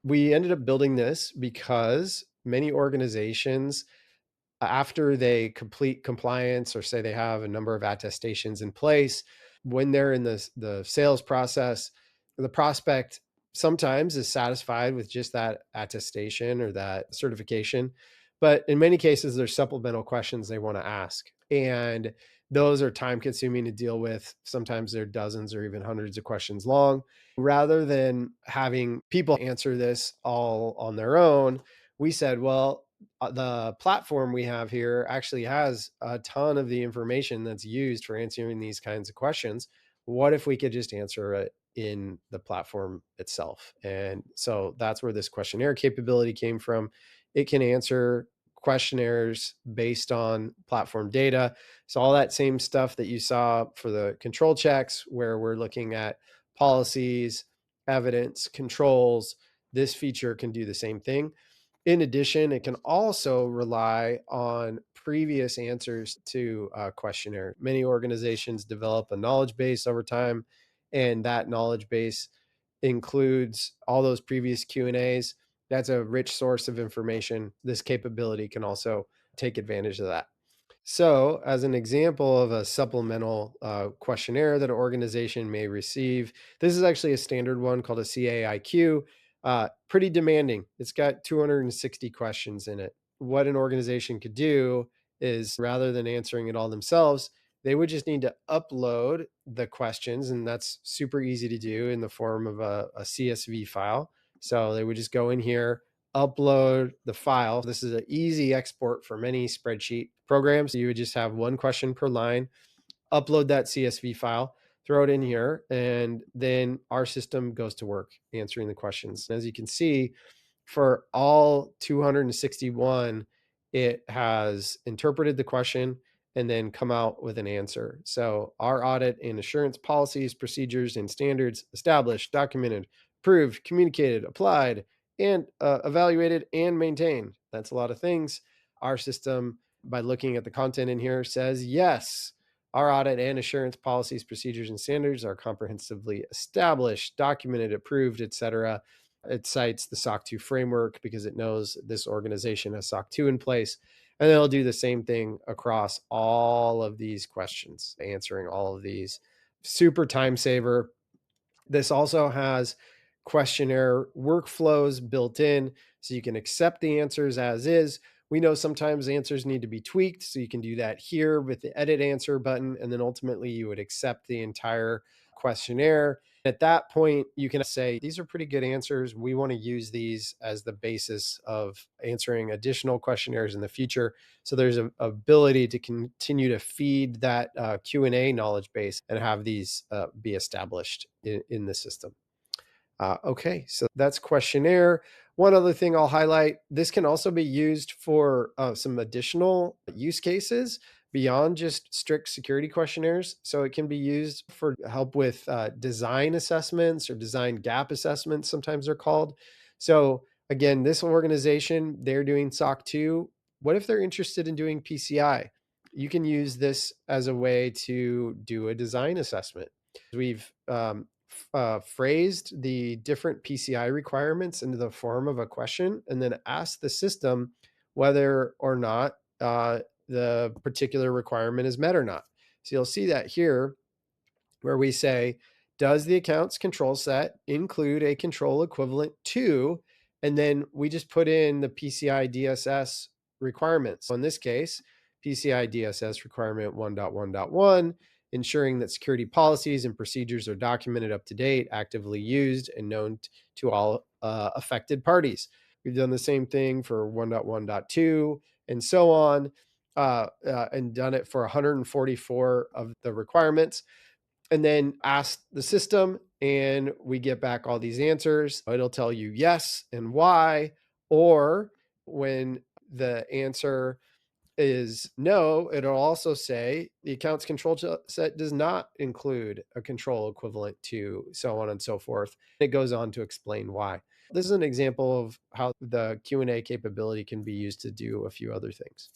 We ended up building this because many organizations, after they complete compliance or say they have a number of attestations in place, when they're in the sales process, the prospect sometimes is satisfied with just that attestation or that certification. But in many cases, there's supplemental questions they want to ask. And those are time consuming to deal with. Sometimes they're dozens or even hundreds of questions long. Rather than having people answer this all on their own, we said, well, the platform we have here actually has a ton of the information that's used for answering these kinds of questions. What if we could just answer it in the platform itself? And so that's where this questionnaire capability came from. It can answer questionnaires based on platform data. So all that same stuff that you saw for the control checks, where we're looking at policies, evidence, controls, this feature can do the same thing. In addition, it can also rely on previous answers to a questionnaire. Many organizations develop a knowledge base over time, and that knowledge base includes all those previous Q&As. That's a rich source of information. This capability can also take advantage of that. So, as an example of a supplemental questionnaire that an organization may receive, this is actually a standard one called a CAIQ. Pretty demanding. It's got 260 questions in it. What an organization could do is, rather than answering it all themselves, they would just need to upload the questions, and that's super easy to do in the form of a CSV file. So they would just go in here, upload the file. This is an easy export for many spreadsheet programs. You would just have one question per line, upload that CSV file, throw it in here, and then our system goes to work answering the questions. And as you can see, for all 261, it has interpreted the question and then come out with an answer. So our audit and assurance policies, procedures, and standards established, documented, approved, communicated, applied, and evaluated and maintained. That's a lot of things. Our system, by looking at the content in here, says yes. Our audit and assurance policies, procedures, and standards are comprehensively established, documented, approved, etc. It cites the SOC 2 framework because it knows this organization has SOC 2 in place. And they'll do the same thing across all of these questions, answering all of these. Super time saver. This also has questionnaire workflows built in, so you can accept the answers as is. We know sometimes answers need to be tweaked, so you can do that here with the edit answer button, and then ultimately you would accept the entire questionnaire. At that point, you can say, these are pretty good answers. We want to use these as the basis of answering additional questionnaires in the future. So there's an ability to continue to feed that Q&A knowledge base and have these be established in the system. Okay, so that's questionnaire. One other thing I'll highlight, this can also be used for some additional use cases beyond just strict security questionnaires. So it can be used for help with design assessments or design gap assessments, sometimes they're called. So again, this organization, they're doing SOC 2. What if they're interested in doing PCI? You can use this as a way to do a design assessment. We've phrased the different PCI requirements into the form of a question and then asked the system whether or not the particular requirement is met or not. So you'll see that here where we say, does the accounts control set include a control equivalent to, and then we just put in the PCI DSS requirements. So in this case, PCI DSS requirement 1.1.1, ensuring that security policies and procedures are documented, up to date, actively used, and known to all affected parties. We've done the same thing for 1.1.2 and so on, and done it for 144 of the requirements, and then ask the system, and we get back all these answers. It'll tell you yes and why, or when the answer is no, it'll also say the accounts control set does not include a control equivalent to, so on and so forth. It goes on to explain why. This is an example of how the Q&A capability can be used to do a few other things.